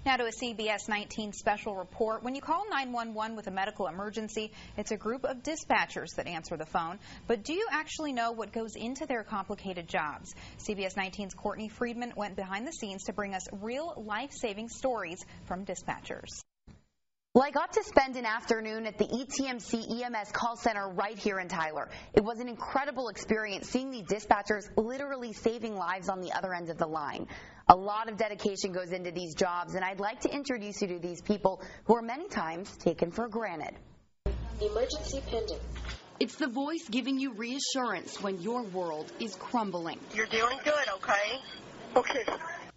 Now to a CBS 19 special report. When you call 911 with a medical emergency, it's a group of dispatchers that answer the phone. But do you actually know what goes into their complicated jobs? CBS 19's Courtney Friedman went behind the scenes to bring us real life-saving stories from dispatchers. Like got to spend an afternoon at the ETMC EMS call center right here in Tyler. It was an incredible experience seeing the dispatchers literally saving lives on the other end of the line. A lot of dedication goes into these jobs, and I'd like to introduce you to these people who are many times taken for granted. Emergency pending. It's the voice giving you reassurance when your world is crumbling. You're doing good, okay? Okay.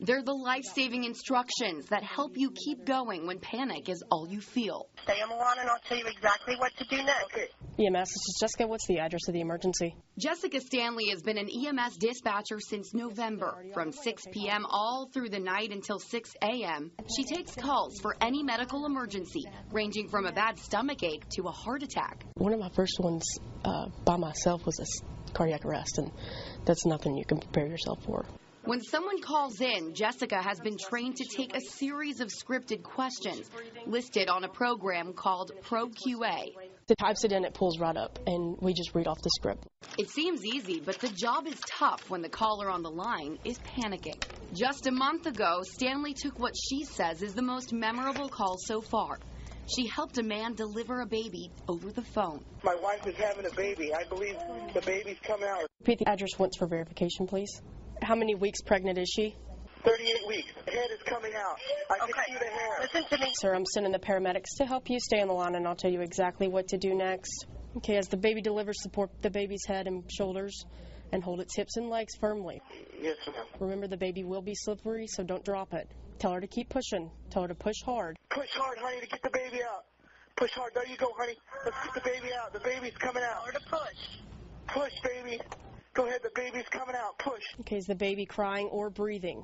They're the life-saving instructions that help you keep going when panic is all you feel. Stay on the line and I'll tell you exactly what to do next. Okay. EMS, this is Jessica. What's the address of the emergency? Jessica Stanley has been an EMS dispatcher since November, from 6 p.m. all through the night until 6 a.m. She takes calls for any medical emergency, ranging from a bad stomach ache to a heart attack. One of my first ones by myself was a cardiac arrest, and that's nothing you can prepare yourself for. When someone calls in, Jessica has been trained to take a series of scripted questions listed on a program called ProQA. It types it in, it pulls right up, and we just read off the script. It seems easy, but the job is tough when the caller on the line is panicking. Just a month ago, Stanley took what she says is the most memorable call so far. She helped a man deliver a baby over the phone. My wife is having a baby. I believe the baby's coming out. Repeat the address once for verification, please. How many weeks pregnant is she? 38 weeks. The head is coming out. I can see the hair. Listen to me. Sir, I'm sending the paramedics to help you. Stay on the line, and I'll tell you exactly what to do next. Okay, as the baby delivers, support the baby's head and shoulders and hold its hips and legs firmly. Yes, ma'am. Remember, the baby will be slippery, so don't drop it. Tell her to keep pushing. Tell her to push hard. Push hard, honey, to get the baby out. Push hard. There you go, honey. Let's get the baby out. The baby's coming out. Or to push. Push, baby. Go ahead. The baby's coming out. Push. Okay, is the baby crying or breathing?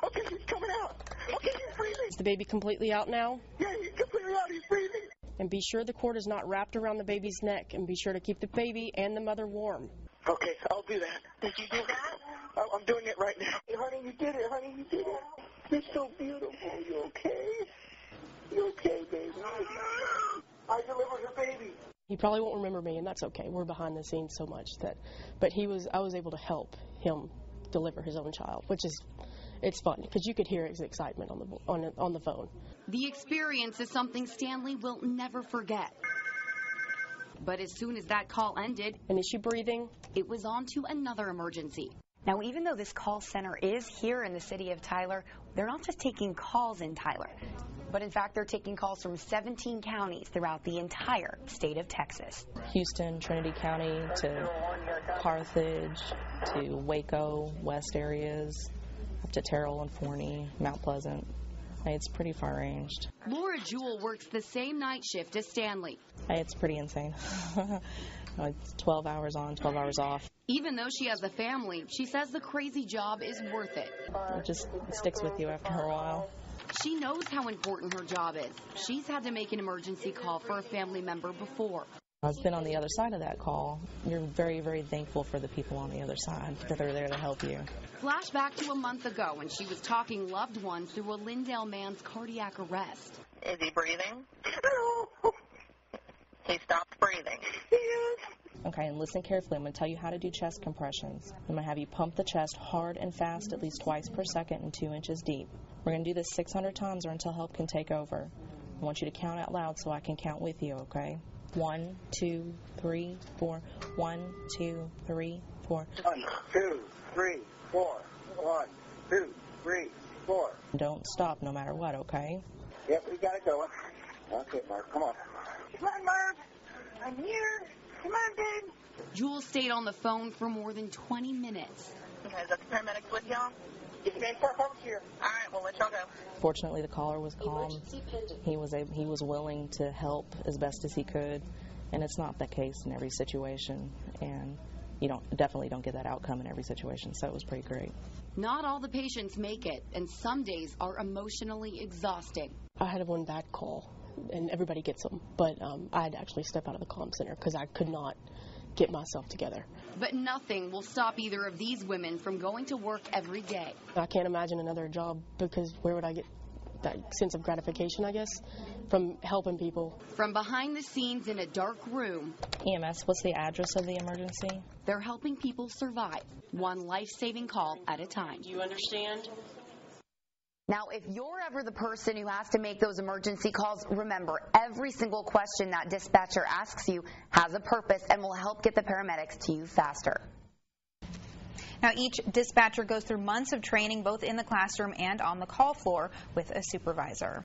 Okay, he's coming out. Okay, he's breathing. Is the baby completely out now? Yeah, he's completely out. He's breathing. And be sure the cord is not wrapped around the baby's neck, and be sure to keep the baby and the mother warm. Okay, I'll do that. Did you do that? I'm doing it right now. Hey, honey, you did it. Honey, you did it. You're so beautiful. You okay? You okay, baby? I delivered her baby. He probably won't remember me, and that's okay. We're behind the scenes so much that, but I was able to help him deliver his own child, which is, it's fun because you could hear his excitement on the phone. The experience is something Stanley will never forget. But as soon as that call ended, and is she breathing? It was on to another emergency. Now, even though this call center is here in the city of Tyler, they're not just taking calls in Tyler, but in fact, they're taking calls from 17 counties throughout the entire state of Texas. Houston, Trinity County to Carthage to Waco, West areas, up to Terrell and Forney, Mount Pleasant. It's pretty far ranged. Laura Jewell works the same night shift as Stanley. It's pretty insane. It's 12 hours on, 12 hours off. Even though she has a family, she says the crazy job is worth it. It just sticks with you after a while. She knows how important her job is. She's had to make an emergency call for a family member before. I've been on the other side of that call. You're very, very thankful for the people on the other side that are there to help you. Flashback to a month ago when she was talking loved ones through a Lindale man's cardiac arrest. Is he breathing? He stopped breathing. Okay, and listen carefully. I'm going to tell you how to do chest compressions. I'm going to have you pump the chest hard and fast at least twice per second and 2 inches deep. We're going to do this 600 times or until help can take over. I want you to count out loud so I can count with you, okay? 1, 2, 3, 4. 1, 2, 3, 4. 1, 2, 3, 4. 1, 2, 3, 4. Don't stop no matter what, okay? Yep, we got it going. Okay, Mark, come on. Come on, Mark. I'm here. Come on, babe. Jewel stayed on the phone for more than 20 minutes. Okay, is that the paramedics with y'all? Stand for folks here. All right, we'll let y'all go. Fortunately, the caller was calm. He was willing to help as best as he could, and it's not the case in every situation, and you definitely don't get that outcome in every situation, so it was pretty great. Not all the patients make it, and some days are emotionally exhausting. I had one bad call, and everybody gets them, but I had to actually step out of the comm center because I could not get myself together. But nothing will stop either of these women from going to work every day. I can't imagine another job because where would I get that sense of gratification, I guess, from helping people. From behind the scenes in a dark room, EMS, what's the address of the emergency? they're helping people survive, one life-saving call at a time. Do you understand? Now, if you're ever the person who has to make those emergency calls, remember, every single question that dispatcher asks you has a purpose and will help get the paramedics to you faster. Now, each dispatcher goes through months of training both in the classroom and on the call floor with a supervisor.